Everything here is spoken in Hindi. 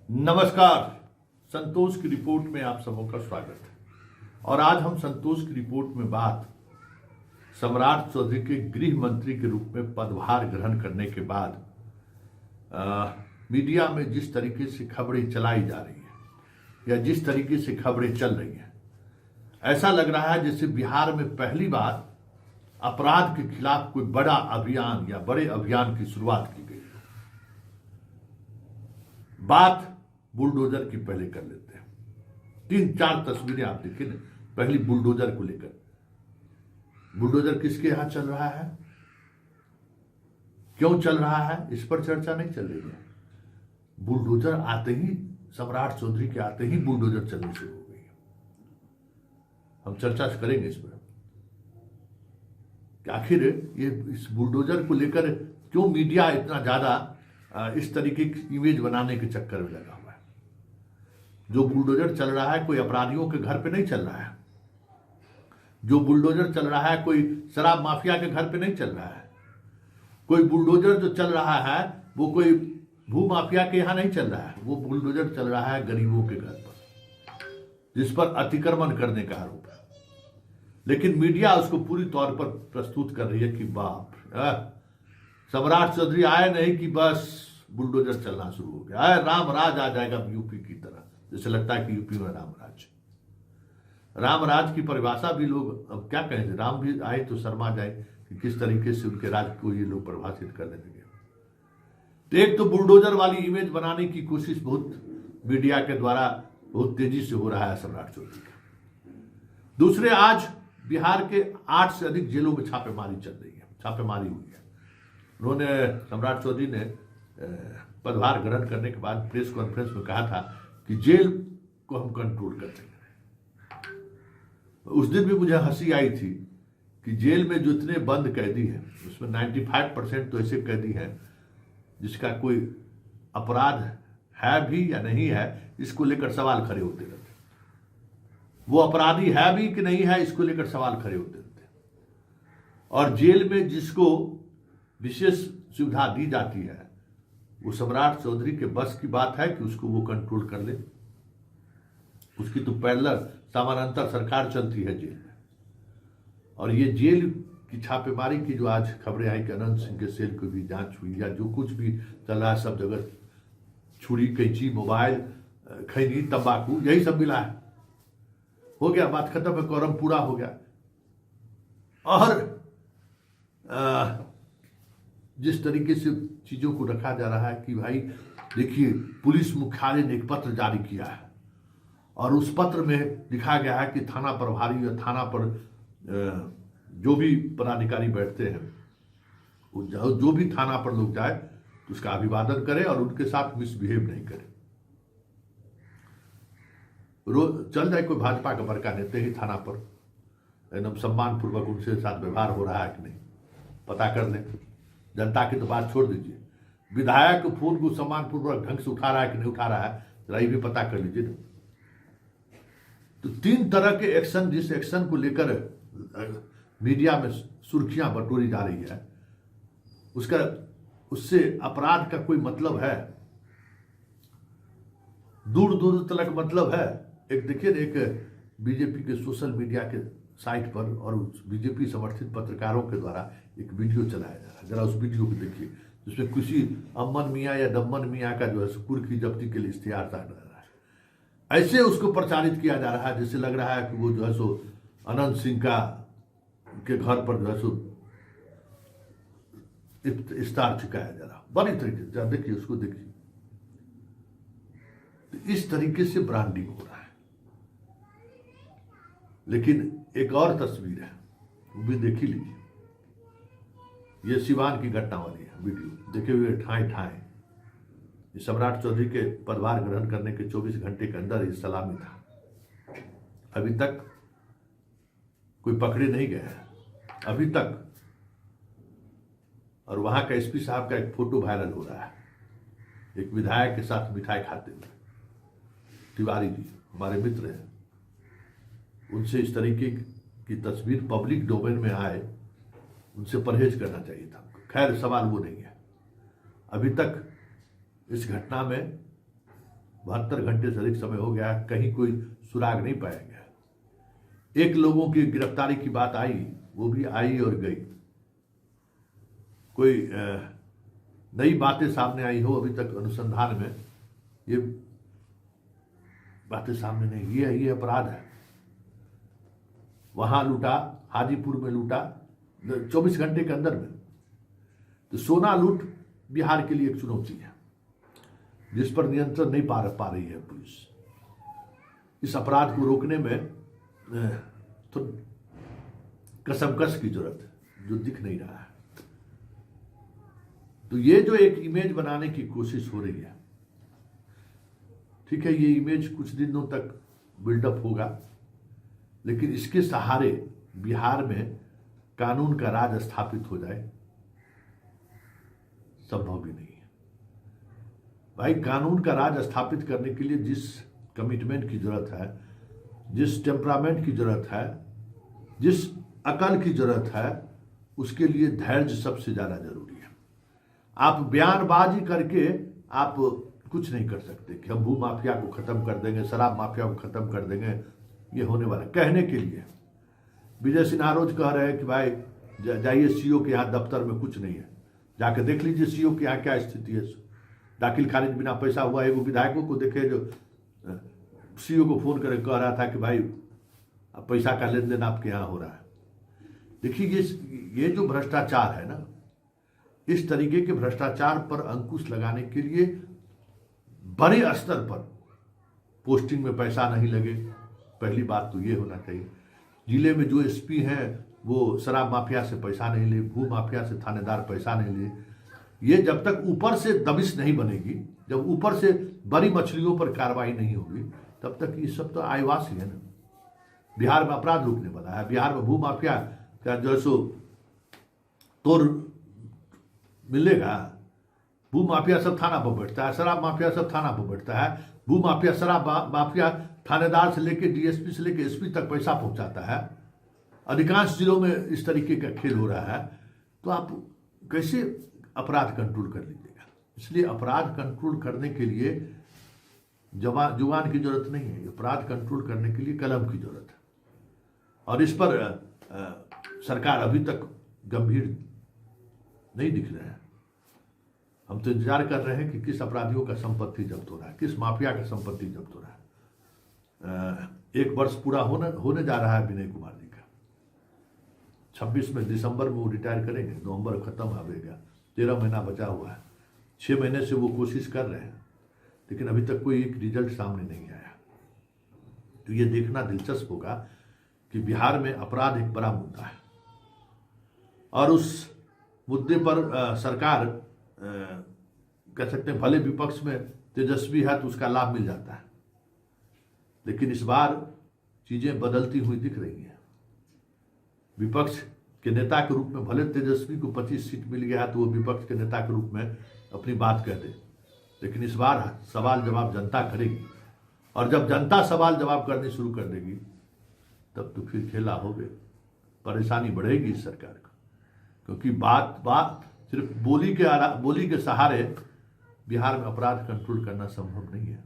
नमस्कार। संतोष की रिपोर्ट में आप सबों का स्वागत है। और आज हम संतोष की रिपोर्ट में बात सम्राट चौधरी के गृह मंत्री के रूप में पदभार ग्रहण करने के बाद मीडिया में जिस तरीके से खबरें चलाई जा रही है या जिस तरीके से खबरें चल रही हैं, ऐसा लग रहा है जैसे बिहार में पहली बार अपराध के खिलाफ कोई बड़ा अभियान या बड़े अभियान की शुरुआत की गई। बात बुलडोजर की पहले कर लेते हैं। 3-4 तस्वीरें आप देखिए ना। पहली बुलडोजर को लेकर, बुलडोजर किसके यहां चल रहा है, क्यों चल रहा है, इस पर चर्चा नहीं चल रही है। बुलडोजर आते ही, सम्राट चौधरी के आते ही बुलडोजर चलनी शुरू हो गई। हम चर्चा करेंगे इस पर कि आखिर ये इस बुलडोजर को लेकर क्यों मीडिया इतना ज्यादा इस तरीके की इमेज बनाने के चक्कर में लगा हुआ है। जो बुलडोजर चल रहा है कोई अपराधियों के घर पे नहीं चल रहा है। जो बुलडोजर चल रहा है कोई शराब माफिया के घर पे नहीं चल रहा है। कोई बुलडोजर जो चल रहा है वो कोई भू माफिया के यहां नहीं चल रहा है। वो बुलडोजर चल रहा है गरीबों के घर पर, जिस पर अतिक्रमण करने का आरोप है। लेकिन मीडिया उसको पूरी तौर पर प्रस्तुत कर रही है कि बाप, सम्राट चौधरी आए नहीं कि बस बुलडोजर चलना शुरू हो गया, राम राज आ जाएगा यूपी की तरह। जैसे लगता है कि यूपी में राम राज की परिभाषा भी लोग अब क्या कहेंगे। राम भी आए तो शर्मा जाए कि किस तरीके से उनके राज को ये लोग परिभाषित करने लगे। तो एक तो बुलडोजर वाली इमेज बनाने की कोशिश बहुत मीडिया के द्वारा बहुत तेजी से हो रहा है सम्राट चौधरी का। दूसरे, आज बिहार के 8 से अधिक जेलों में छापेमारी चल रही है, छापेमारी हुई है। उन्होंने, सम्राट चौधरी ने पदभार ग्रहण करने के बाद प्रेस कॉन्फ्रेंस में कहा था कि जेल को हम कंट्रोल कर देंगे। उस दिन भी मुझे हंसी आई थी कि जेल में जितने बंद कैदी हैं उसमें 95% तो ऐसे कैदी हैं जिसका कोई अपराध है भी या नहीं है, इसको लेकर सवाल खड़े होते रहते। वो अपराधी है भी कि नहीं है, इसको लेकर सवाल खड़े होते रहते। और जेल में जिसको विशेष सुविधा दी जाती है वो सम्राट चौधरी के बस की बात है कि उसको वो कंट्रोल कर ले। उसकी तो पैरेलल समानांतर सरकार चलती है जेल में। और ये जेल की छापेमारी की जो आज खबरें आई कि अनंत सिंह के सेल की भी जांच हुई या जो कुछ भी चल रहा है, सब जगह छुरी, कैंची, मोबाइल, खैनी, तंबाकू, यही सब मिला है। हो गया, बात खत्म है, कोरम पूरा हो गया। और जिस तरीके से चीजों को रखा जा रहा है कि भाई देखिए, पुलिस मुख्यालय ने एक पत्र जारी किया है और उस पत्र में लिखा गया है कि थाना प्रभारी या थाना पर जो भी पदाधिकारी बैठते हैं, जो भी थाना पर लोग जाए तो उसका अभिवादन करें और उनके साथ मिसबिहेव नहीं करें। रोज चल जाए कोई भाजपा का बड़का नेता ही थाना पर, एकदम सम्मान पूर्वक उनसे साथ व्यवहार हो रहा है कि नहीं पता कर लें। जनता की तो बात छोड़ दीजिए, विधायक फोन को सम्मान पूर्वक ढंग से उठा रहा है कि नहीं उठा रहा है, जरा ये भी पता कर लीजिए ना। तो 3 तरह के एक्शन, जिस एक्शन को लेकर मीडिया में सुर्खियां बटोरी जा रही है, उससे अपराध का कोई मतलब है, दूर दूर तक मतलब है। एक देखिए, एक बीजेपी के सोशल मीडिया के साइट पर और बीजेपी समर्थित पत्रकारों के द्वारा एक वीडियो चलाया जा रहा है। जरा उस वीडियो को देखिए, जिसमें किसी अम्मन मियाँ या दम्मन मियाँ का जो है सुकुर की जब्ती के लिए इश्तिहार डाल रहा है। ऐसे उसको प्रचारित किया जा रहा है जैसे लग रहा है कि वो जो है सो अनंत सिंह के घर पर जो है सो इफ्तार छिकाया जा रहा, बड़ी तरीके से। देखिए, उसको देखिए। तो इस तरीके से ब्रांडिंग हो रहा है। लेकिन एक और तस्वीर है, वो भी देख ही लीजिए। ये सिवान की घटना वाली है वीडियो, देखे हुए ठाए ठाए। ये सम्राट चौधरी के पदभार ग्रहण करने के 24 घंटे के अंदर ये सलामी था। अभी तक कोई पकड़े नहीं गए हैं, अभी तक। और वहां का एसपी साहब का एक फोटो वायरल हो रहा है, एक विधायक के साथ मिठाई खाते हुए। तिवारी जी हमारे मित्र हैं, उनसे इस तरीके की तस्वीर पब्लिक डोमेन में आए, उनसे परहेज करना चाहिए था। खैर, सवाल वो नहीं है। अभी तक इस घटना में 72 घंटे से अधिक समय हो गया है, कहीं कोई सुराग नहीं पाया गया। एक लोगों की गिरफ्तारी की बात आई, वो भी आई और गई। कोई नई बातें सामने आई हो अभी तक अनुसंधान में, ये बातें सामने नहीं। ये अपराध है। वहां लूटा, हाजीपुर में लूटा 24 घंटे के अंदर में। तो सोना लूट बिहार के लिए एक चुनौती है, जिस पर नियंत्रण नहीं पा रही है पुलिस। इस अपराध को रोकने में तो कसमकस की जरूरत है, जो दिख नहीं रहा है। तो ये जो एक इमेज बनाने की कोशिश हो रही है, ठीक है, ये इमेज कुछ दिनों तक बिल्डअप होगा, लेकिन इसके सहारे बिहार में कानून का राज स्थापित हो जाए, संभव भी नहीं है। भाई, कानून का राज स्थापित करने के लिए जिस कमिटमेंट की जरूरत है, जिस टेम्परामेंट की जरूरत है, जिस अकल की जरूरत है, उसके लिए धैर्य सबसे ज्यादा जरूरी है। आप बयानबाजी करके आप कुछ नहीं कर सकते कि हम भू माफिया को खत्म कर देंगे, शराब माफिया को खत्म कर देंगे। ये होने वाला कहने के लिए। विजय सिन्हा रोज कह रहे हैं कि भाई जाइए सीओ के यहाँ, दफ्तर में कुछ नहीं है, जाके देख लीजिए सीओ के यहाँ क्या स्थिति है। दाखिल खारिज बिना पैसा हुआ। एगो विधायकों को देखे जो सीओ को फोन करके कह रहा था कि भाई अब पैसा का लेन देन आपके यहाँ हो रहा है। देखिए, ये जो भ्रष्टाचार है ना, इस तरीके के भ्रष्टाचार पर अंकुश लगाने के लिए बड़े स्तर पर पोस्टिंग में पैसा नहीं लगे। पहली बात तो ये होना चाहिए। जिले में जो एसपी हैं वो शराब माफिया से पैसा नहीं ले, भू माफिया से थानेदार पैसा नहीं ले। ये जब तक ऊपर से दबिश नहीं बनेगी, जब ऊपर से बड़ी मछलियों पर कार्रवाई नहीं होगी, तब तक ये सब तो आयवासी है ना। बिहार में अपराध रुकने वाला है। बिहार में भू माफिया का जो सो तोड़ मिलेगा। भू माफिया सब थाना पर बैठता है, शराब माफिया सब थाना पर बैठता है। भू माफिया, शराब माफिया थानेदार से लेके डीएसपी से लेके एसपी तक पैसा पहुंचाता है। अधिकांश जिलों में इस तरीके का खेल हो रहा है। तो आप कैसे अपराध कंट्रोल कर लीजिएगा? इसलिए अपराध कंट्रोल करने के लिए जुबान की जरूरत नहीं है। अपराध कंट्रोल करने के लिए कलम की जरूरत है, और इस पर सरकार अभी तक गंभीर नहीं दिख रहे हैं। हम तो इंतजार कर रहे हैं कि किस अपराधियों का संपत्ति जब्त हो रहा है, किस माफिया का संपत्ति जब्त हो रहा है। 1 वर्ष पूरा होने जा रहा है विनय कुमार जी का। 26 में दिसंबर में वो रिटायर करेंगे, नवंबर खत्म होगा, 13 महीना बचा हुआ है। 6 महीने से वो कोशिश कर रहे हैं, लेकिन अभी तक कोई एक रिजल्ट सामने नहीं आया। तो ये देखना दिलचस्प होगा कि बिहार में अपराध एक बड़ा मुद्दा है, और उस मुद्दे पर सरकार कह सकते हैं भले विपक्ष में तेजस्वी है तो उसका लाभ मिल जाता है, लेकिन इस बार चीजें बदलती हुई दिख रही हैं। विपक्ष के नेता के रूप में भले तेजस्वी को 25 सीट मिल गया है तो वो विपक्ष के नेता के रूप में अपनी बात कह दे, लेकिन इस बार सवाल जवाब जनता करेगी, और जब जनता सवाल जवाब करनी शुरू कर देगी तब तो फिर खेला हो गए, परेशानी बढ़ेगी इस सरकार को। क्योंकि बात सिर्फ बोली के सहारे बिहार में अपराध कंट्रोल करना संभव नहीं है।